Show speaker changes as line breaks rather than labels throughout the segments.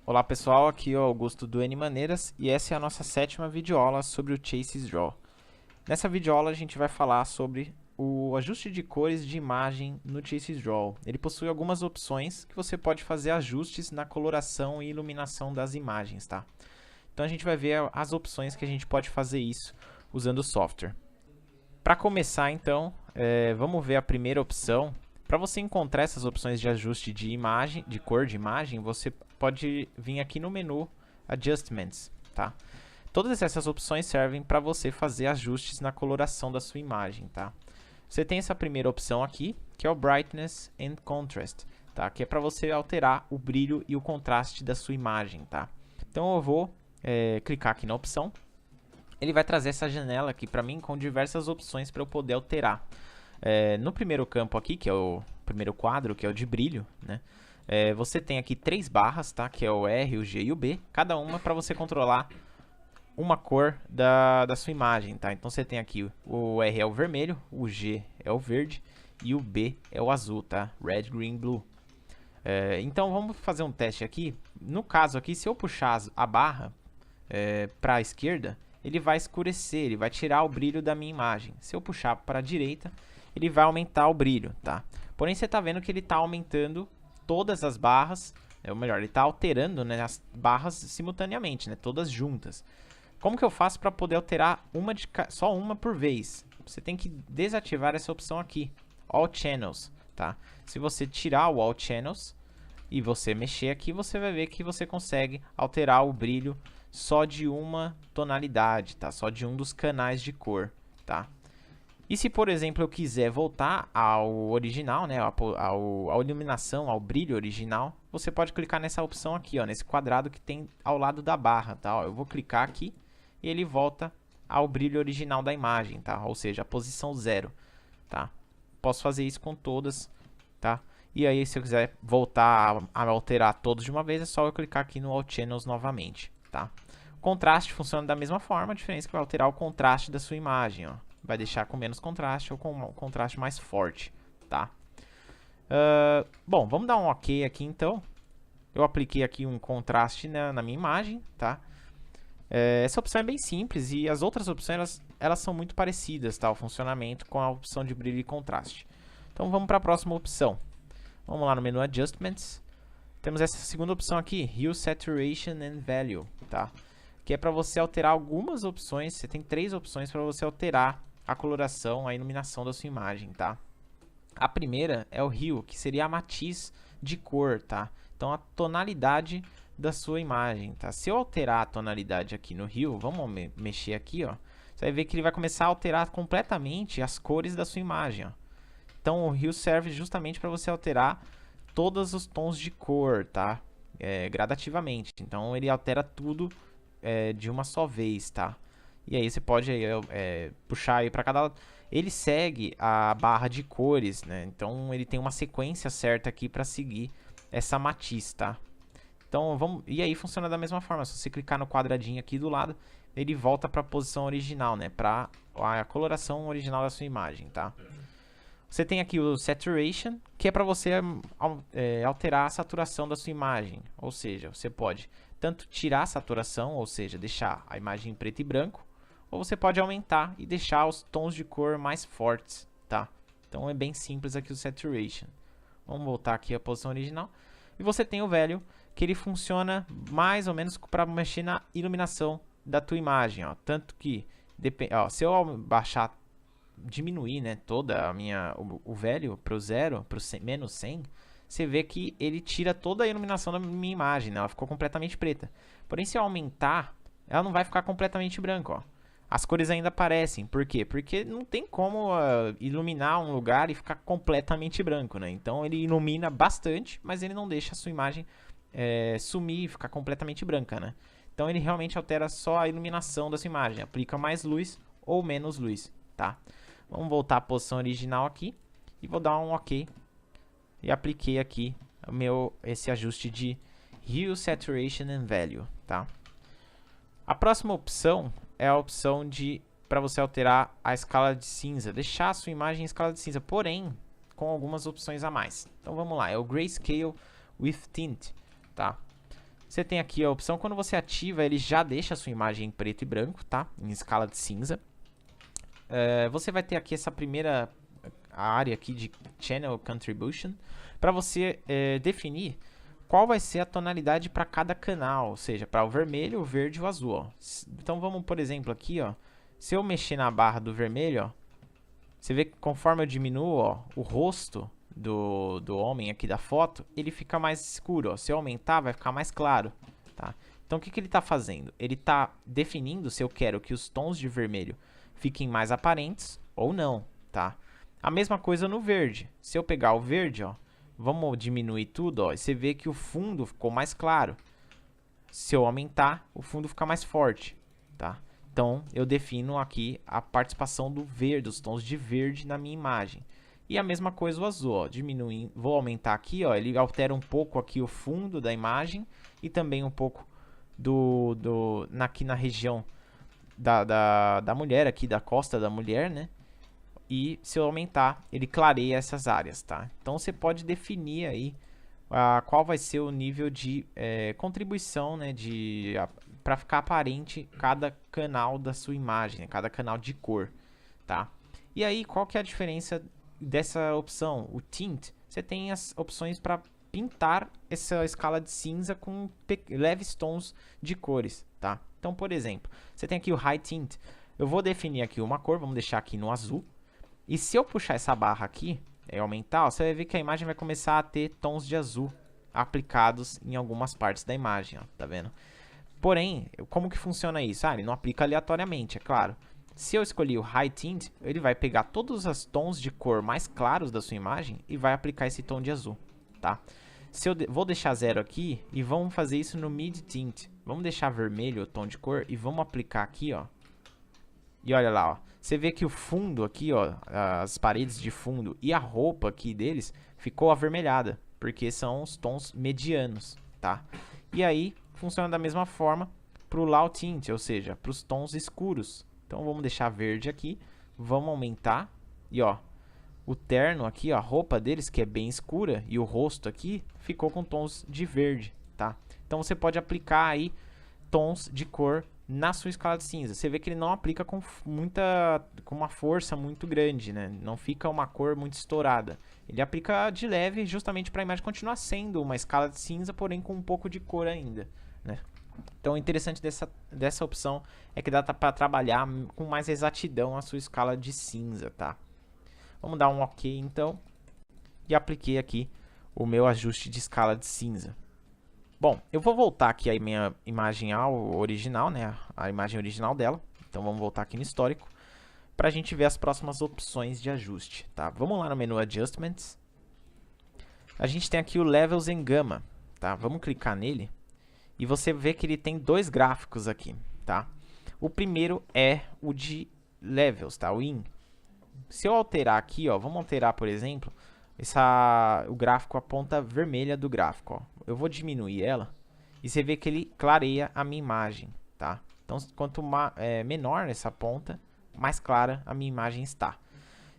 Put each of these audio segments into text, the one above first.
Olá pessoal, aqui é o Augusto do N Maneiras e essa é a nossa sétima videoaula sobre o Chases Draw. Nessa videoaula a gente vai falar sobre o ajuste de cores de imagem no Chases Draw. Ele possui algumas opções que você pode fazer ajustes na coloração e iluminação das imagens, tá? Então a gente vai ver as opções que a gente pode fazer isso usando o software. Para começar então, vamos ver a primeira opção. Para você encontrar essas opções de ajuste de imagem, de cor de imagem, você pode vir aqui no menu Adjustments, tá? Todas essas opções servem para você fazer ajustes na coloração da sua imagem, tá? Você tem essa primeira opção aqui, que é o Brightness and Contrast, tá? Que é para você alterar o brilho e o contraste da sua imagem, tá? Então eu vou clicar aqui na opção. Ele vai trazer essa janela aqui para mim com diversas opções para eu poder alterar. No primeiro campo aqui, que é o primeiro quadro, que é o de brilho, né? Você tem aqui 3 barras, tá? Que é o R, o G e o B, cada uma para você controlar uma cor da sua imagem, tá? Então você tem aqui o R é o vermelho, o G é o verde e o B é o azul, tá? Red, green, blue. Então vamos fazer um teste aqui. No caso aqui, se eu puxar a barra para a esquerda, ele vai escurecer, ele vai tirar o brilho da minha imagem. Se eu puxar para a direita, ele vai aumentar o brilho, tá? Porém, você está vendo que ele está aumentando todas as barras, ou melhor, ele está alterando, né, as barras simultaneamente, né, todas juntas. Como que eu faço para poder alterar só uma por vez? Você tem que desativar essa opção aqui, All Channels, tá? Se você tirar o All Channels e você mexer aqui, você vai ver que você consegue alterar o brilho só de uma tonalidade, tá? Só de um dos canais de cor, tá? E se, por exemplo, eu quiser voltar ao original, né, à iluminação, ao brilho original, você pode clicar nessa opção aqui, ó, nesse quadrado que tem ao lado da barra, tá? Ó, eu vou clicar aqui e ele volta ao brilho original da imagem, tá? Ou seja, a posição 0, tá? Posso fazer isso com todas, tá? E aí, se eu quiser voltar a alterar todos de uma vez, é só eu clicar aqui no All Channels novamente, tá? O contraste funciona da mesma forma, a diferença é que vai alterar o contraste da sua imagem, ó. Vai deixar com menos contraste ou com um contraste mais forte, tá? Bom, vamos dar um OK aqui então. Eu apliquei aqui um contraste na minha imagem, tá? Essa opção é bem simples e as outras opções elas são muito parecidas, tá? O funcionamento com a opção de brilho e contraste. Então vamos para a próxima opção. Vamos lá no menu Adjustments. Temos essa segunda opção aqui, Hue, Saturation and Value, tá? Que é para você alterar algumas opções. Você tem 3 opções para você alterar a coloração, a iluminação da sua imagem, tá? A primeira é o Hue, que seria a matiz de cor, tá? Então a tonalidade da sua imagem, tá? Se eu alterar a tonalidade aqui no Hue, vamos mexer aqui, ó. Você vai ver que ele vai começar a alterar completamente as cores da sua imagem, ó. Então o Hue serve justamente para você alterar todos os tons de cor, tá? Gradativamente. Então ele altera tudo de uma só vez, tá? E aí você pode puxar aí para cada lado. Ele segue a barra de cores, né? Então ele tem uma sequência certa aqui para seguir essa matiz, tá? Então e aí funciona da mesma forma. Se você clicar no quadradinho aqui do lado, ele volta para a posição original, né? Para a coloração original da sua imagem, tá? Você tem aqui o Saturation, que é para você alterar a saturação da sua imagem. Ou seja, você pode tanto tirar a saturação, ou seja, deixar a imagem em preto e branco, ou você pode aumentar e deixar os tons de cor mais fortes, tá? Então é bem simples aqui o Saturation. Vamos voltar aqui à posição original. E você tem o Value, que ele funciona mais ou menos para mexer na iluminação da tua imagem, ó. Tanto que, se eu baixar, diminuir, né, toda o Value para o 0, para o menos 100, você vê que ele tira toda a iluminação da minha imagem, né? Ela ficou completamente preta. Porém, se eu aumentar, ela não vai ficar completamente branca, ó. As cores ainda aparecem. Por quê? Porque não tem como iluminar um lugar e ficar completamente branco, né? Então ele ilumina bastante, mas ele não deixa a sua imagem sumir e ficar completamente branca, né? Então ele realmente altera só a iluminação da sua imagem. Aplica mais luz ou menos luz, tá? Vamos voltar à posição original aqui e vou dar um OK. E apliquei aqui esse ajuste de Hue, Saturation and Value, tá? A próxima opção é a opção para você alterar a escala de cinza, deixar a sua imagem em escala de cinza, porém com algumas opções a mais. Então vamos lá, é o Grayscale with Tint, tá? Você tem aqui a opção, quando você ativa, ele já deixa a sua imagem em preto e branco, tá? Em escala de cinza. Você vai ter aqui essa primeira área aqui de Channel Contribution, para você definir qual vai ser a tonalidade para cada canal, ou seja, para o vermelho, o verde e o azul, ó. Então vamos, por exemplo, aqui, ó, se eu mexer na barra do vermelho, ó, você vê que conforme eu diminuo, ó, o rosto do homem aqui da foto, ele fica mais escuro, ó. Se eu aumentar, vai ficar mais claro, tá? Então o que ele está fazendo? Ele está definindo se eu quero que os tons de vermelho fiquem mais aparentes ou não, tá? A mesma coisa no verde. Se eu pegar o verde, ó, vamos diminuir tudo, ó, e você vê que o fundo ficou mais claro. Se eu aumentar, o fundo fica mais forte, tá? Então, eu defino aqui a participação do verde, dos tons de verde na minha imagem. E a mesma coisa o azul, ó, diminuindo, vou aumentar aqui, ó, ele altera um pouco aqui o fundo da imagem e também um pouco aqui na região da mulher, aqui da costa da mulher, né? E se eu aumentar, ele clareia essas áreas, tá? Então você pode definir aí qual vai ser o nível de contribuição, né, para ficar aparente cada canal da sua imagem, né, cada canal de cor, tá? E aí, qual que é a diferença dessa opção? O Tint, você tem as opções para pintar essa escala de cinza com leves tons de cores, tá? Então, por exemplo, você tem aqui o High Tint. Eu vou definir aqui uma cor, vamos deixar aqui no azul. E se eu puxar essa barra aqui, aumentar, ó, você vai ver que a imagem vai começar a ter tons de azul aplicados em algumas partes da imagem, ó, tá vendo? Porém, como que funciona isso? Ele não aplica aleatoriamente, é claro. Se eu escolher o High Tint, ele vai pegar todos os tons de cor mais claros da sua imagem e vai aplicar esse tom de azul, tá? Se eu vou deixar 0 aqui e vamos fazer isso no Mid Tint. Vamos deixar vermelho o tom de cor e vamos aplicar aqui, ó. E olha lá, ó. Você vê que o fundo aqui, ó, as paredes de fundo e a roupa aqui deles ficou avermelhada, porque são os tons medianos, tá? E aí, funciona da mesma forma para o Low Tint, ou seja, para os tons escuros. Então, vamos deixar verde aqui, vamos aumentar, e ó, o terno aqui, ó, a roupa deles, que é bem escura, e o rosto aqui, ficou com tons de verde, tá? Então, você pode aplicar aí tons de cor na sua escala de cinza. Você vê que ele não aplica com uma força muito grande, né? Não fica uma cor muito estourada. Ele aplica de leve justamente para a imagem continuar sendo uma escala de cinza, porém com um pouco de cor ainda, né? Então o interessante dessa opção é que dá para trabalhar com mais exatidão a sua escala de cinza, tá? Vamos dar um OK então. E apliquei aqui o meu ajuste de escala de cinza. Bom, eu vou voltar aqui a minha imagem original, né? A imagem original dela. Então vamos voltar aqui no histórico para a gente ver as próximas opções de ajuste, tá? Vamos lá no menu Adjustments. A gente tem aqui o Levels em Gama, tá? Vamos clicar nele e você vê que ele tem dois gráficos aqui, tá? O primeiro é o de Levels, tá? O In. Se eu alterar aqui, ó, vamos alterar, por exemplo, o gráfico, a ponta vermelha do gráfico, ó. Eu vou diminuir ela e você vê que ele clareia a minha imagem, tá? Então, quanto menor essa ponta, mais clara a minha imagem está.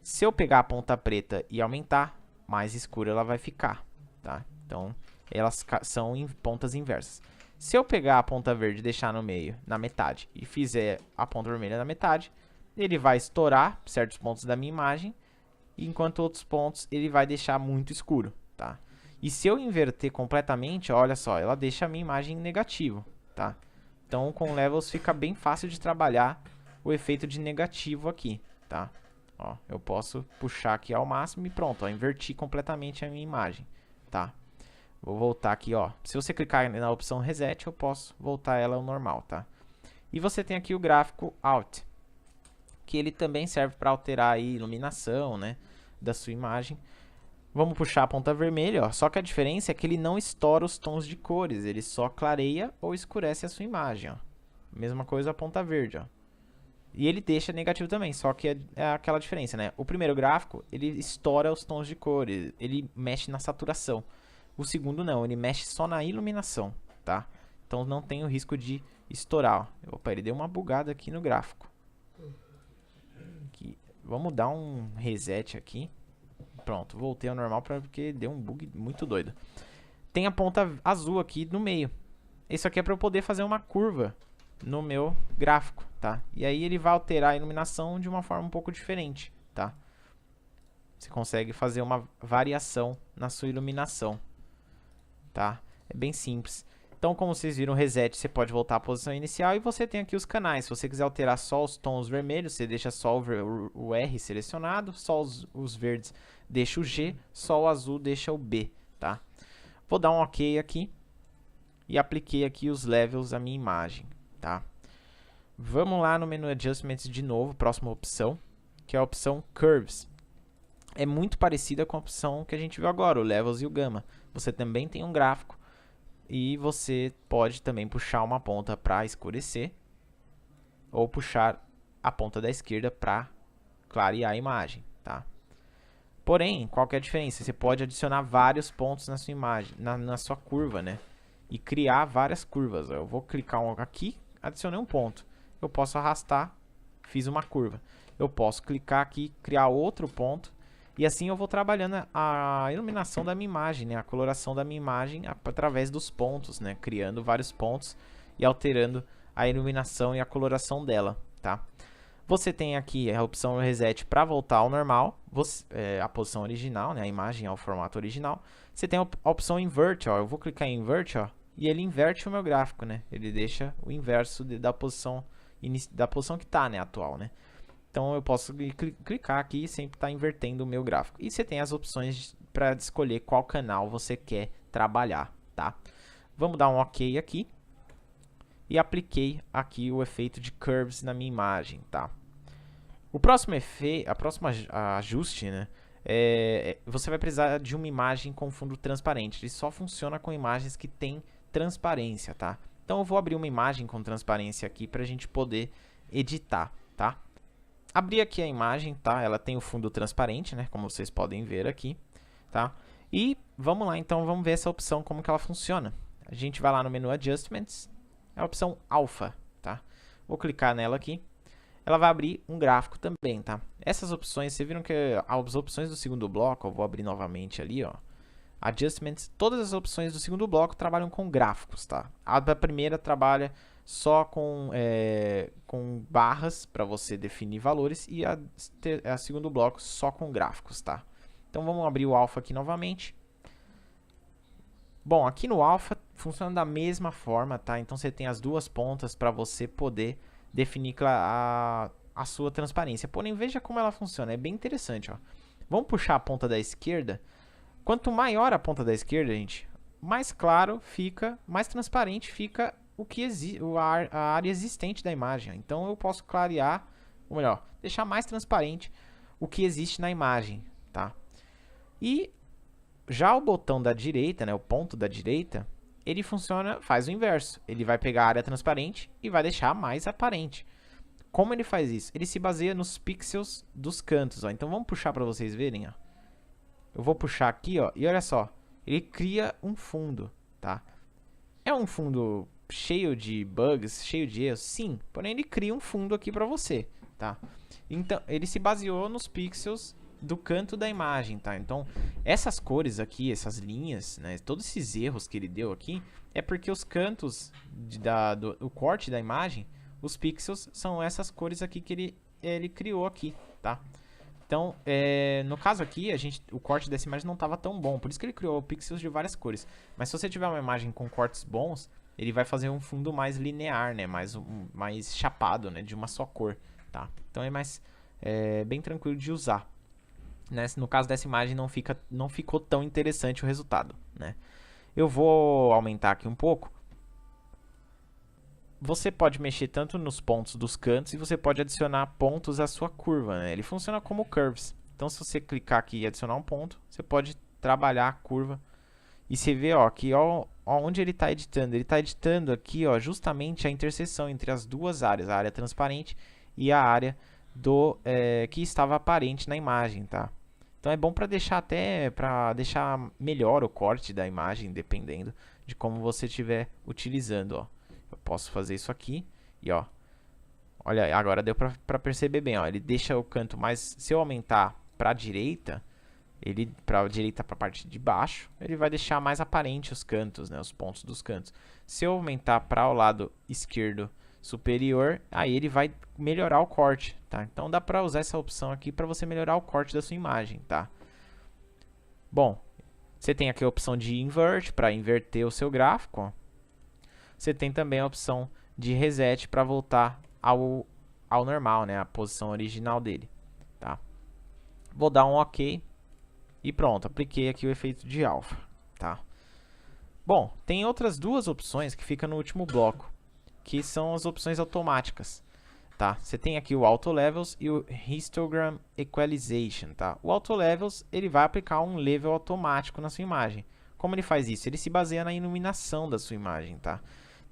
Se eu pegar a ponta preta e aumentar, mais escura ela vai ficar, tá? Então, elas são em pontas inversas. Se eu pegar a ponta verde e deixar no meio, na metade, e fizer a ponta vermelha na metade, ele vai estourar certos pontos da minha imagem, enquanto outros pontos ele vai deixar muito escuro, tá? E se eu inverter completamente, olha só, ela deixa a minha imagem em negativo, tá? Então, com Levels fica bem fácil de trabalhar o efeito de negativo aqui, tá? Ó, eu posso puxar aqui ao máximo e pronto, ó, inverti completamente a minha imagem, tá? Vou voltar aqui, ó. Se você clicar na opção Reset, eu posso voltar ela ao normal, tá? E você tem aqui o gráfico Out, que ele também serve para alterar a iluminação, né, da sua imagem. Vamos puxar a ponta vermelha, ó. Só que a diferença é que ele não estoura os tons de cores, ele só clareia ou escurece a sua imagem, ó. Mesma coisa a ponta verde, ó. E ele deixa negativo também, só que é aquela diferença, né? O primeiro gráfico, ele estoura os tons de cores, ele mexe na saturação. O segundo não, ele mexe só na iluminação, tá? Então não tem o risco de estourar, ó. Opa, ele deu uma bugada aqui no gráfico. Vamos dar um reset aqui. Pronto, voltei ao normal porque deu um bug muito doido. Tem a ponta azul aqui no meio, Isso aqui é para eu poder fazer uma curva no meu gráfico, tá? E aí ele vai alterar a iluminação de uma forma um pouco diferente, tá? Você consegue fazer uma variação na sua iluminação, tá? É bem simples. Então, como vocês viram, o reset, você pode voltar à posição inicial e você tem aqui os canais. Se você quiser alterar só os tons vermelhos, você deixa só o R selecionado, só os verdes deixa o G, só o azul deixa o B, tá? Vou dar um OK aqui e apliquei aqui os levels à minha imagem, tá? Vamos lá no menu Adjustments de novo, próxima opção, que é a opção Curves. É muito parecida com a opção que a gente viu agora, o Levels e o Gamma. Você também tem um gráfico e você pode também puxar uma ponta para escurecer ou puxar a ponta da esquerda para clarear a imagem, tá? Porém, qual que é a diferença? Você pode adicionar vários pontos na sua imagem, na sua curva, né? E criar várias curvas. Eu vou clicar aqui, adicionei um ponto. Eu posso arrastar, fiz uma curva. Eu posso clicar aqui, criar outro ponto. E assim eu vou trabalhando a iluminação da minha imagem, né? A coloração da minha imagem através dos pontos, né? Criando vários pontos e alterando a iluminação e a coloração dela, tá? Você tem aqui a opção Reset para voltar ao normal, a posição original, né? A imagem ao formato original. Você tem a opção Invert, ó. Eu vou clicar em Invert, ó, e ele inverte o meu gráfico, né? Ele deixa o inverso da posição que está, né, atual, né? Então eu posso clicar aqui e sempre está invertendo o meu gráfico. E você tem as opções para escolher qual canal você quer trabalhar, tá? Vamos dar um OK aqui. E apliquei aqui o efeito de curves na minha imagem, tá? O próximo ajuste, né? Você vai precisar de uma imagem com fundo transparente. Ele só funciona com imagens que tem transparência, tá? Então eu vou abrir uma imagem com transparência aqui para a gente poder editar, tá? Abri aqui a imagem, tá? Ela tem o fundo transparente, né? Como vocês podem ver aqui, tá? E vamos lá, então, vamos ver essa opção, como que ela funciona. A gente vai lá no menu Adjustments, é a opção Alpha, tá? Vou clicar nela aqui. Ela vai abrir um gráfico também, tá? Essas opções, vocês viram que as opções do segundo bloco, eu vou abrir novamente ali, ó. Adjustments, todas as opções do segundo bloco trabalham com gráficos, tá? A da primeira trabalha só com barras para você definir valores e a segundo bloco só com gráficos, tá? Então vamos abrir o Alpha aqui novamente. Bom, aqui no Alpha funciona da mesma forma, tá? Então você tem as duas pontas para você poder definir a sua transparência. Porém, veja como ela funciona, é bem interessante, ó. Vamos puxar a ponta da esquerda. Quanto maior a ponta da esquerda, gente, mais claro fica, mais transparente fica a área existente da imagem. Então eu posso clarear, ou melhor, deixar mais transparente o que existe na imagem, tá? E já o botão da direita, né, o ponto da direita, ele faz o inverso. Ele vai pegar a área transparente e vai deixar mais aparente. Como ele faz isso? Ele se baseia nos pixels dos cantos, ó. Então vamos puxar para vocês verem, ó. Eu vou puxar aqui, ó, e olha só, ele cria um fundo, tá? É um fundo cheio de bugs, cheio de erros, sim, porém ele cria um fundo aqui para você, tá? Então, ele se baseou nos pixels do canto da imagem, tá? Então, essas cores aqui, essas linhas, né, todos esses erros que ele deu aqui, é porque os cantos do corte da imagem, os pixels são essas cores aqui que ele criou aqui, tá? Então, no caso aqui, o corte dessa imagem não estava tão bom, por isso que ele criou pixels de várias cores. Mas se você tiver uma imagem com cortes bons, ele vai fazer um fundo mais linear, né, mais chapado, né, de uma só cor, tá? Então é bem tranquilo de usar. Né? No caso dessa imagem não ficou tão interessante o resultado, né? Eu vou aumentar aqui um pouco. Você pode mexer tanto nos pontos dos cantos e você pode adicionar pontos à sua curva, né? Ele funciona como curves. Então, se você clicar aqui e adicionar um ponto, você pode trabalhar a curva. E você vê, ó, que onde ele está editando. Ele está editando aqui, ó, justamente a interseção entre as duas áreas, a área transparente e a área que estava aparente na imagem, tá? Então é bom para deixar melhor o corte da imagem, dependendo de como você estiver utilizando, ó. Eu posso fazer isso aqui e, ó, olha, agora deu para perceber bem, ó, ele deixa o canto mais, se eu aumentar para a direita, Ele, para a direita, para a parte de baixo, ele vai deixar mais aparente os cantos, né, os pontos dos cantos. Se eu aumentar para o lado esquerdo superior, aí ele vai melhorar o corte, tá? Então dá para usar essa opção aqui para você melhorar o corte da sua imagem, tá? Bom, você tem aqui a opção de invert para inverter o seu gráfico. Ó. Você tem também a opção de reset para voltar ao normal, né, a posição original dele, tá? Vou dar um OK e pronto, apliquei aqui o efeito de alfa, tá? Bom, tem outras duas opções que ficam no último bloco, que são as opções automáticas, tá? Você tem aqui o Auto Levels e o Histogram Equalization, tá? O Auto Levels, ele vai aplicar um level automático na sua imagem. Como ele faz isso? Ele se baseia na iluminação da sua imagem, tá?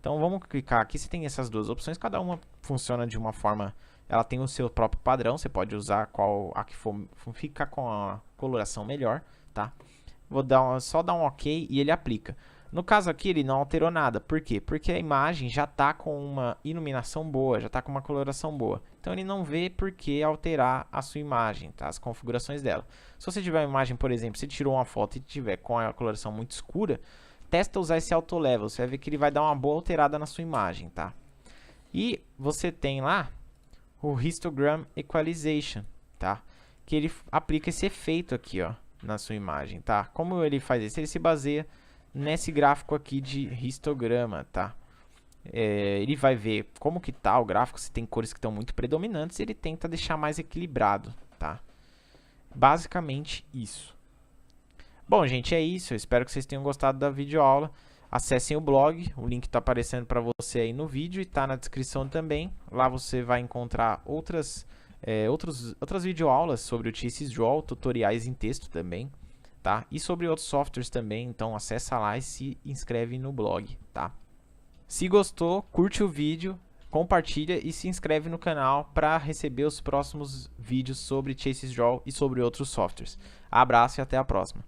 Então vamos clicar aqui, você tem essas duas opções, cada uma funciona de uma forma, ela tem o seu próprio padrão, você pode usar a que for, fica com a coloração melhor, tá? Vou só dar um OK e ele aplica. No caso aqui ele não alterou nada, por quê? Porque a imagem já está com uma iluminação boa, já está com uma coloração boa. Então ele não vê por que alterar a sua imagem, tá? As configurações dela. Se você tiver uma imagem, por exemplo, você tirou uma foto e tiver com a coloração muito escura, testa usar esse Auto Level, você vai ver que ele vai dar uma boa alterada na sua imagem, tá? E você tem lá o Histogram Equalization, tá? Que ele aplica esse efeito aqui, ó, na sua imagem, tá? Como ele faz isso? Ele se baseia nesse gráfico aqui de histograma, tá? Ele vai ver como que tá o gráfico, se tem cores que estão muito predominantes, ele tenta deixar mais equilibrado, tá? Basicamente isso. Bom, gente, é isso. Eu espero que vocês tenham gostado da videoaula. Acessem o blog, o link está aparecendo para você aí no vídeo e está na descrição também. Lá você vai encontrar outras videoaulas sobre o TSS Draw, tutoriais em texto também, tá? E sobre outros softwares também, então acessa lá e se inscreve no blog, tá? Se gostou, curte o vídeo, compartilha e se inscreve no canal para receber os próximos vídeos sobre TSS Draw e sobre outros softwares. Abraço e até a próxima.